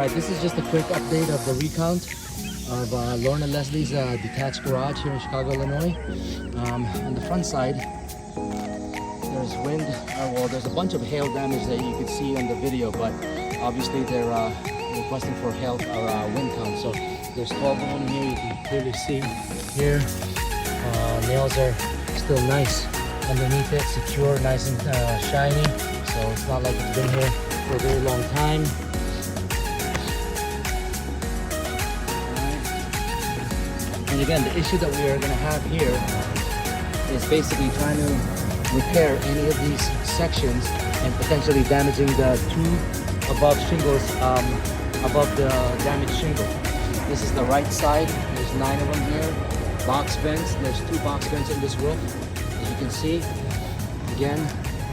Alright, this is just a quick update of the recount of Lorna Leslie's detached garage here in Chicago, Illinois. On the front side, there's wind, well, there's a bunch of hail damage that you can see on the video, but obviously they're requesting for hail or wind count. So there's 12 of them here, you can clearly see here. Nails are still nice underneath it, secure, nice and shiny. So it's not like it's been here for a very long time. And again, the issue that we are going to have here is basically trying to repair any of these sections and potentially damaging the two above shingles, above the damaged shingle. This is the right side. There's 9 of them here. Box vents. There's 2 box vents in this roof, as you can see. Again,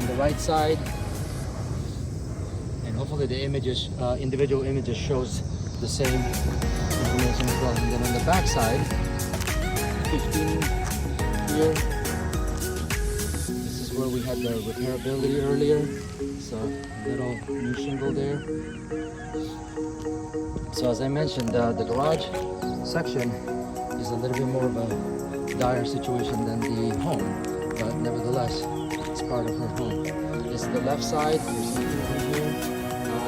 on the right side. And hopefully the images, individual images shows the same information as well. And then on the back side, 15 here. This is where we had the repairability earlier. So a little new shingle there. So as I mentioned, the garage section is a little bit more of a dire situation than the home, but nevertheless, it's part of her home. This is the left side. There's nothing here.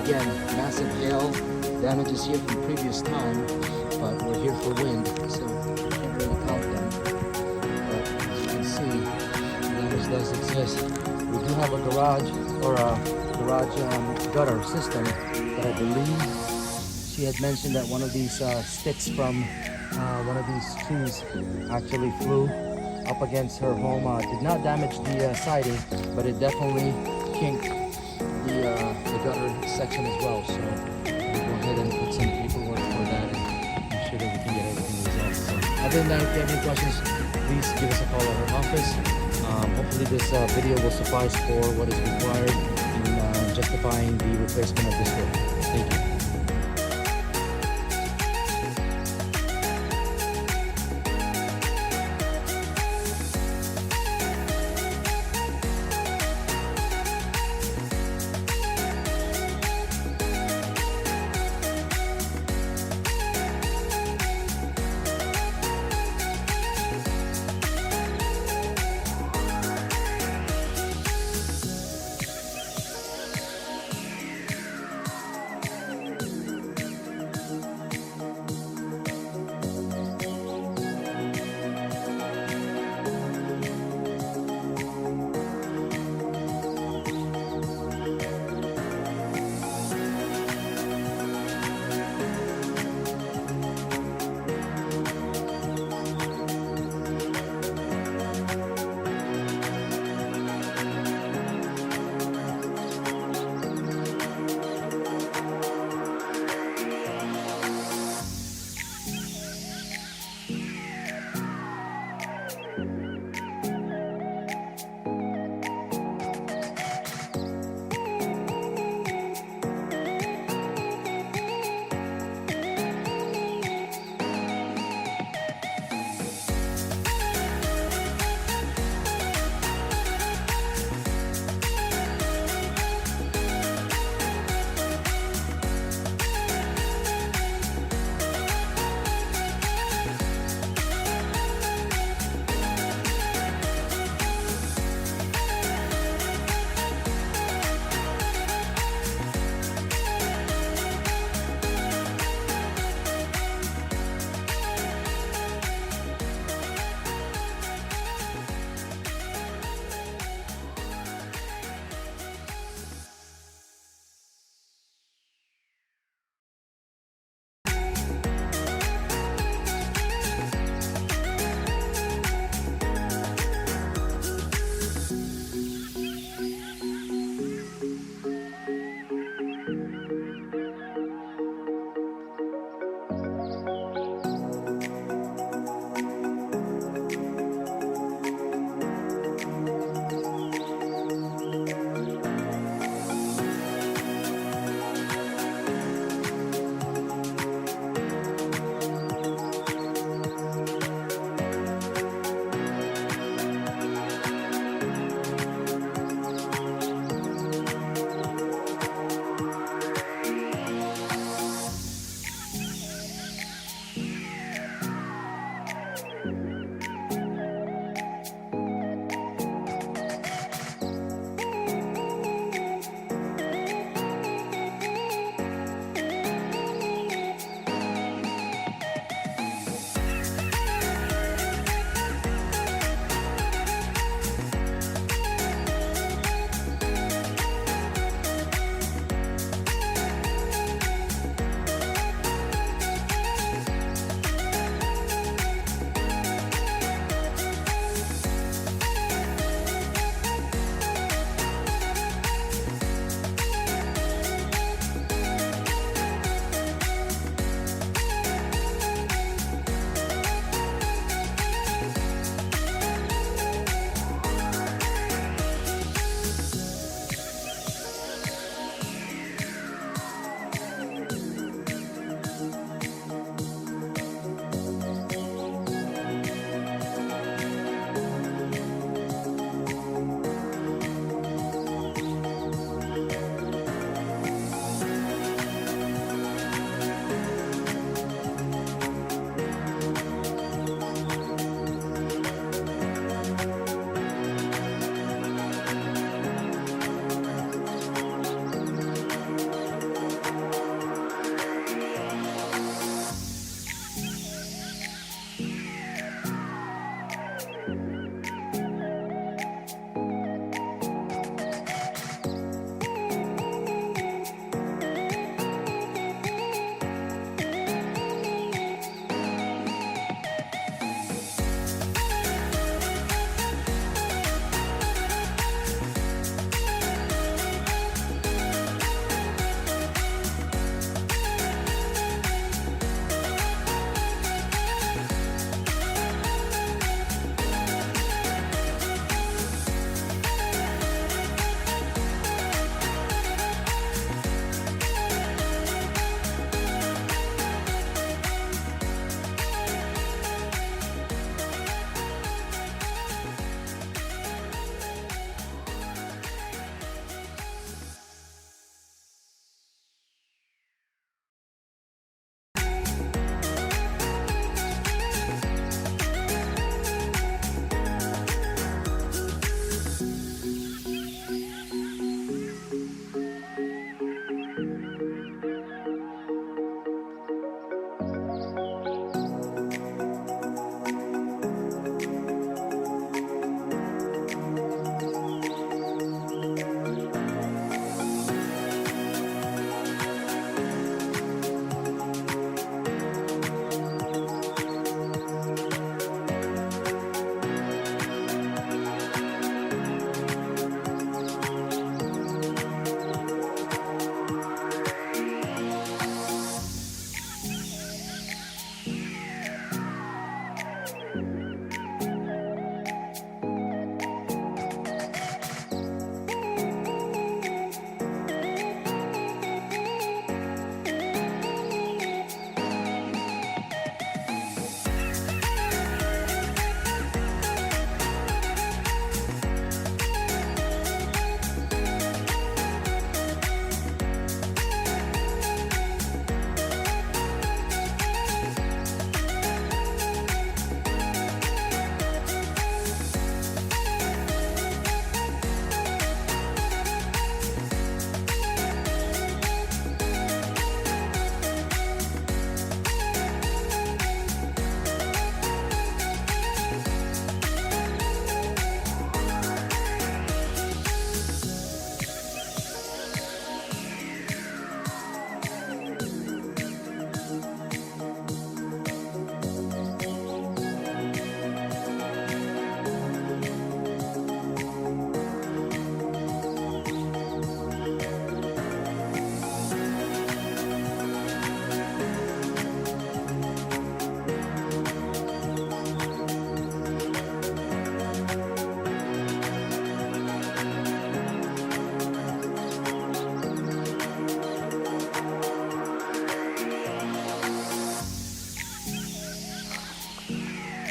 Again, massive hail damages here from previous time, but we're here for wind, so we can't really count them. But as you can see, damage does exist. We do have a garage or a garage gutter system, but I believe she had mentioned that one of these sticks from one of these trees actually flew up against her home. Did not damage the siding, but it definitely kinked the gutter section as well. So we'll go ahead and put some paperwork for that and make sure that we can get everything resolved. So other than that, if you have any questions, please give us a call at our office. Hopefully this video will suffice for what is required in justifying the replacement of this roof. Thank you.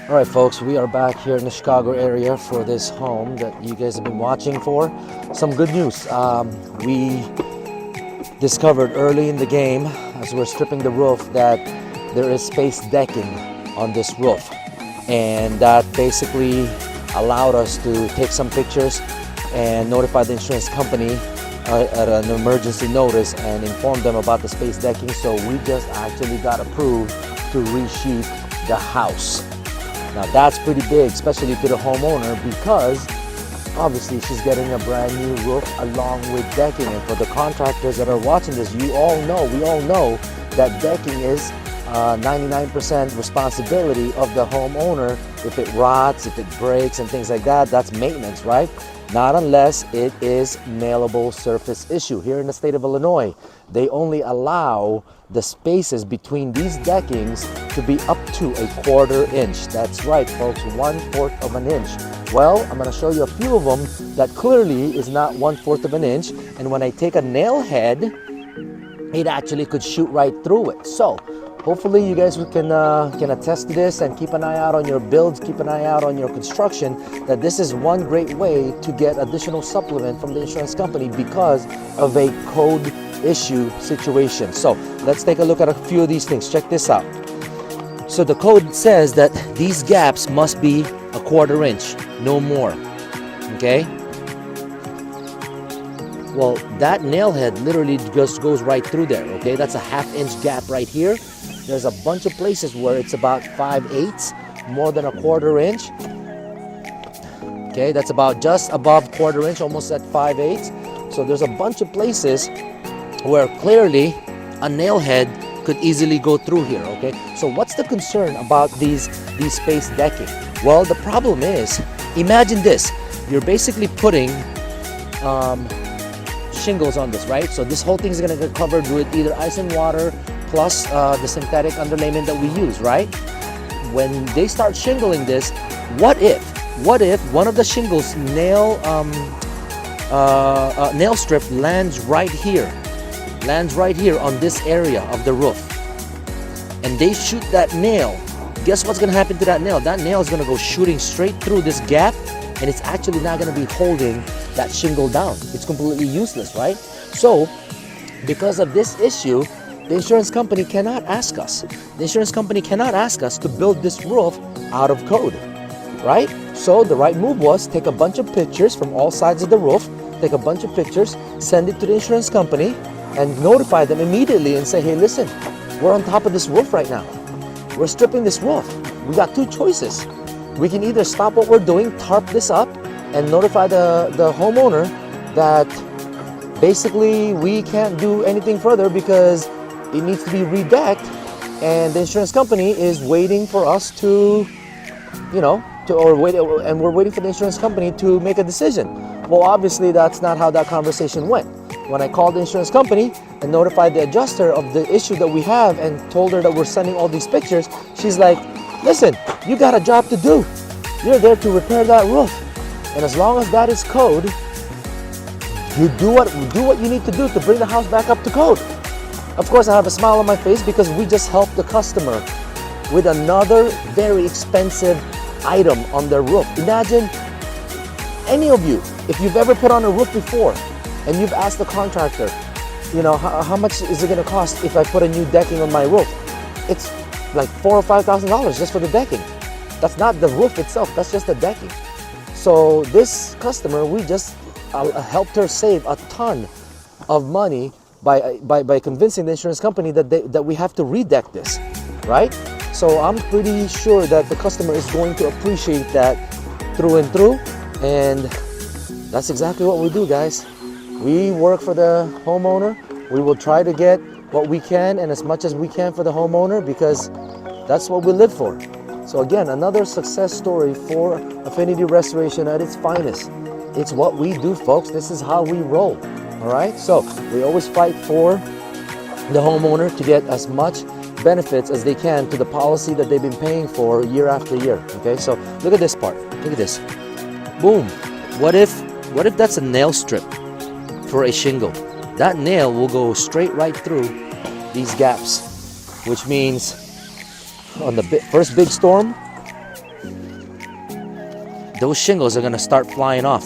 All right, folks, we are back here in the Chicago area for this home that you guys have been watching for. Some good news. We discovered early in the game as we're stripping the roof that there is space decking on this roof, and that basically allowed us to take some pictures and notify the insurance company at an emergency notice and inform them about the space decking. So we just actually got approved to resheet the house. Now that's pretty big, especially to the homeowner, because obviously she's getting a brand new roof along with decking. And for the contractors that are watching this, we all know that decking is 99% responsibility of the homeowner. If it rots, if it breaks and things like that, that's maintenance, right? Not unless it is nailable surface issue. Here in the state of Illinois, they only allow the spaces between these deckings to be up to a 1/4 inch. That's right, folks, 1/4 of an inch. Well, I'm gonna show you a few of them that clearly is not 1/4 of an inch. And when I take a nail head, it actually could shoot right through it. So hopefully you guys can attest to this and keep an eye out on your builds, keep an eye out on your construction, that this is one great way to get additional supplement from the insurance company because of a code issue situation. So let's take a look at a few of these things. Check this out. So the code says that these gaps must be a 1/4 inch, no more, okay? Well, that nail head literally just goes right through there, okay? That's a 1/2 inch gap right here. There's a bunch of places where it's about 5/8, more than a 1/4 inch. Okay, that's about just above 1/4 inch, almost at 5/8. So there's a bunch of places where clearly a nail head could easily go through here, okay? So what's the concern about these space decking? Well, the problem is, imagine this. You're basically putting shingles on this, right? So this whole thing is gonna get covered with either ice and water plus the synthetic underlayment that we use, right? When they start shingling this, what if one of the shingles nail strip lands right here on this area of the roof, and they shoot that nail? Guess what's gonna happen to that nail? That nail is gonna go shooting straight through this gap, and it's actually not gonna be holding that shingle down. It's completely useless, right? So because of this issue, the insurance company cannot ask us. The insurance company cannot ask us to build this roof out of code, right? So the right move was take a bunch of pictures from all sides of the roof, take a bunch of pictures, send it to the insurance company, and notify them immediately and say, hey, listen, we're on top of this roof right now. We're stripping this roof. We got two choices. We can either stop what we're doing, tarp this up, and notify the homeowner that basically we can't do anything further because it needs to be redecked, and the insurance company is waiting for us to, and we're waiting for the insurance company to make a decision. Well, obviously that's not how that conversation went. When I called the insurance company and notified the adjuster of the issue that we have and told her that we're sending all these pictures, she's like, listen, you got a job to do. You're there to repair that roof. And as long as that is code, you do what you need to do to bring the house back up to code. Of course, I have a smile on my face because we just helped the customer with another very expensive item on their roof. Imagine any of you, if you've ever put on a roof before and you've asked the contractor, how much is it going to cost if I put a new decking on my roof? It's like $4,000 or $5,000 just for the decking. That's not the roof itself, that's just the decking. So this customer, we just helped her save a ton of money by convincing the insurance company that we have to redeck this, right? So I'm pretty sure that the customer is going to appreciate that through and through, and that's exactly what we do, guys. We work for the homeowner. We will try to get what we can and as much as we can for the homeowner because that's what we live for. So again, another success story for Affinity Restoration at its finest. It's what we do, folks. This is how we roll. All right, so we always fight for the homeowner to get as much benefits as they can to the policy that they've been paying for year after year. Okay, so look at this part. Look at this. Boom. What if that's a nail strip for a shingle? That nail will go straight right through these gaps, which means on the first big storm, those shingles are going to start flying off.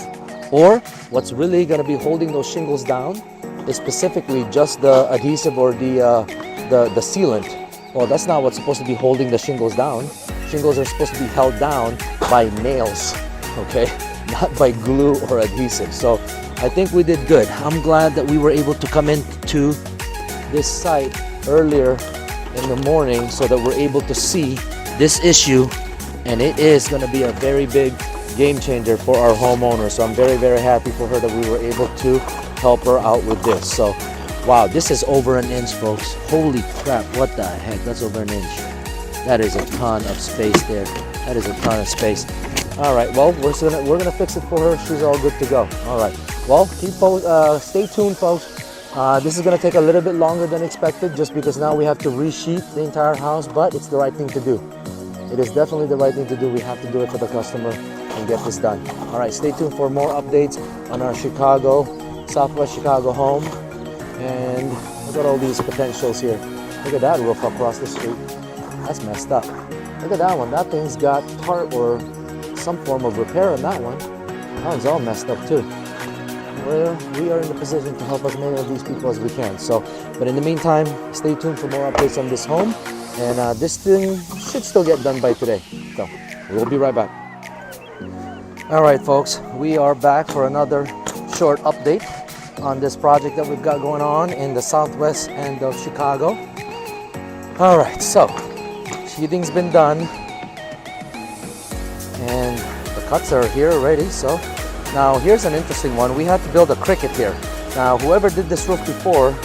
Or what's really going to be holding those shingles down is specifically just the adhesive or the sealant. Well, that's not what's supposed to be holding the shingles down. Shingles are supposed to be held down by nails, okay? Not by glue or adhesive. So I think we did good. I'm glad that we were able to come into this site earlier in the morning so that we're able to see this issue, and it is going to be a very big game changer for our homeowner. So I'm very, very happy for her that we were able to help her out with this. So wow, this is over an inch, folks. Holy crap, what the heck? That's over an inch. That is a ton of space there. That is a ton of space. All right, well, we're gonna fix it for her. She's all good to go. All right, well, stay tuned, folks. This is gonna take a little bit longer than expected just because now we have to resheet the entire house, but it's the right thing to do. It is definitely the right thing to do. We have to do it for the customer and get this done. All right, stay tuned for more updates on our Southwest Chicago home. And look at all these potentials here. Look at that roof across the street. That's messed up. Look at that one. That thing's got tarp or some form of repair on that one. That one's all messed up too. We are in the position to help as many of these people as we can. So, but in the meantime, stay tuned for more updates on this home. And this thing should still get done by today. So we'll be right back. All right, folks, we are back for another short update on this project that we've got going on in the southwest end of Chicago. All right, so sheathing's been done and the cuts are here already. So now here's an interesting one. We had to build a cricket here. Now whoever did this roof before,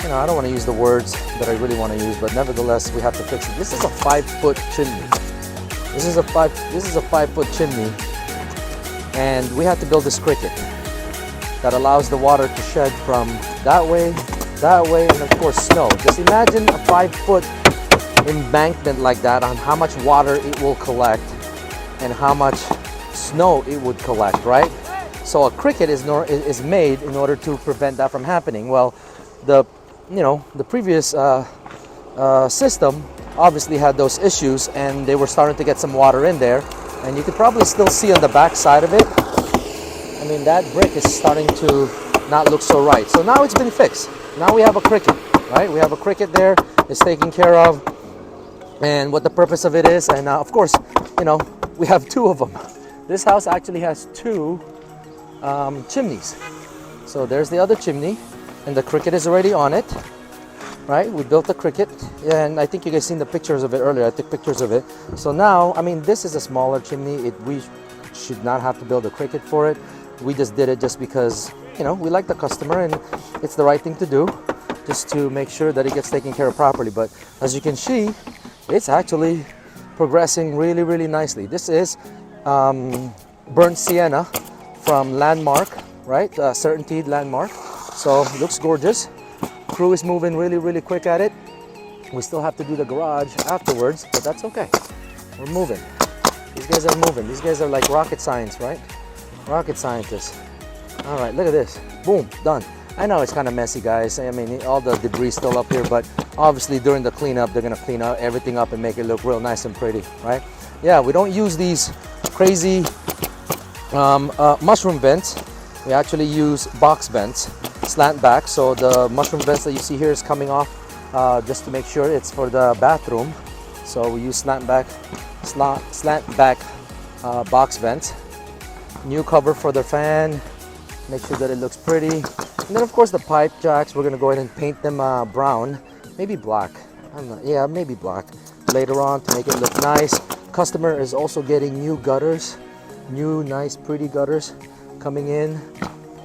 you know, I don't want to use the words that I really want to use, but nevertheless we have to fix it. This is a 5-foot chimney. This is a 5-foot chimney, and we had to build this cricket that allows the water to shed from that way, and of course snow. Just imagine a 5-foot embankment like that on how much water it will collect and how much snow it would collect, right? So a cricket is made in order to prevent that from happening. Well, the previous system obviously had those issues, and they were starting to get some water in there, and you could probably still see on the back side of it. I mean, that brick is starting to not look so right. So now it's been fixed. Now we have a cricket, right? We have a cricket there. It's taken care of, and what the purpose of it is. And of course, you know, we have 2 of them. This house actually has 2 chimneys. So there's the other chimney, and the cricket is already on it, right? We built the cricket, and I think you guys seen the pictures of it earlier. I took pictures of it. So now, I mean, this is a smaller chimney. We should not have to build a cricket for it. We just did it just because, you know, we like the customer and it's the right thing to do, just to make sure that it gets taken care of properly. But as you can see, it's actually progressing really, really nicely. This is burnt sienna from Landmark, right? Certainteed Landmark. So it looks gorgeous. Crew is moving really, really quick at it. We still have to do the garage afterwards, but that's okay. We're moving. These guys are moving. These guys are like rocket science, right? Rocket scientists. All right, look at this. Boom, done. I know it's kind of messy, guys. I mean, all the debris still up here, but obviously during the cleanup, they're gonna clean out everything up and make it look real nice and pretty, right? Yeah, we don't use these crazy mushroom vents. We actually use box vents, slant back. So the mushroom vents that you see here is coming off just to make sure it's for the bathroom. So we use slant back box vents. New cover for the fan, make sure that it looks pretty. And then of course the pipe jacks, we're gonna go ahead and paint them brown, maybe black. Maybe black later on to make it look nice. Customer is also getting new gutters, new nice pretty gutters coming in.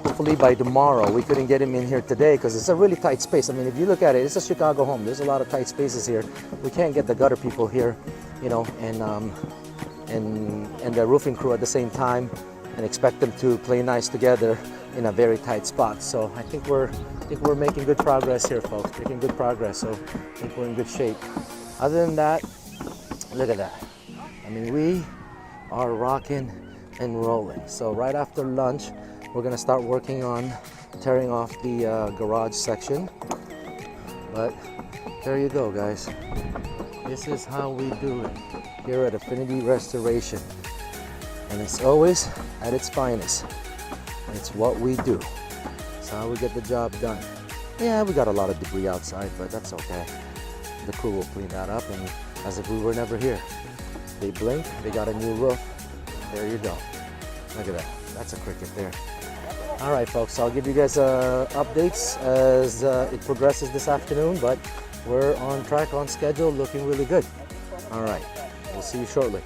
Hopefully by tomorrow. We couldn't get him in here today because it's a really tight space. I mean, if you look at it, it's a Chicago home. There's a lot of tight spaces here. We can't get the gutter people here, you know, and the roofing crew at the same time, and expect them to play nice together in a very tight spot. So I think we're making good progress here, folks. Making good progress. So I think we're in good shape. Other than that, look at that. I mean, we are rocking and rolling. So right after lunch, we're gonna start working on tearing off the garage section. But there you go, guys. This is how we do it here at Affinity Restoration. And it's always at its finest. It's what we do. It's how we get the job done. Yeah, we got a lot of debris outside, but that's okay. The crew will clean that up and as if we were never here. They blink, they got a new roof. There you go. Look at that. That's a cricket there. All right, folks, I'll give you guys updates as it progresses this afternoon, but we're on track, on schedule, looking really good. All right, we'll see you shortly.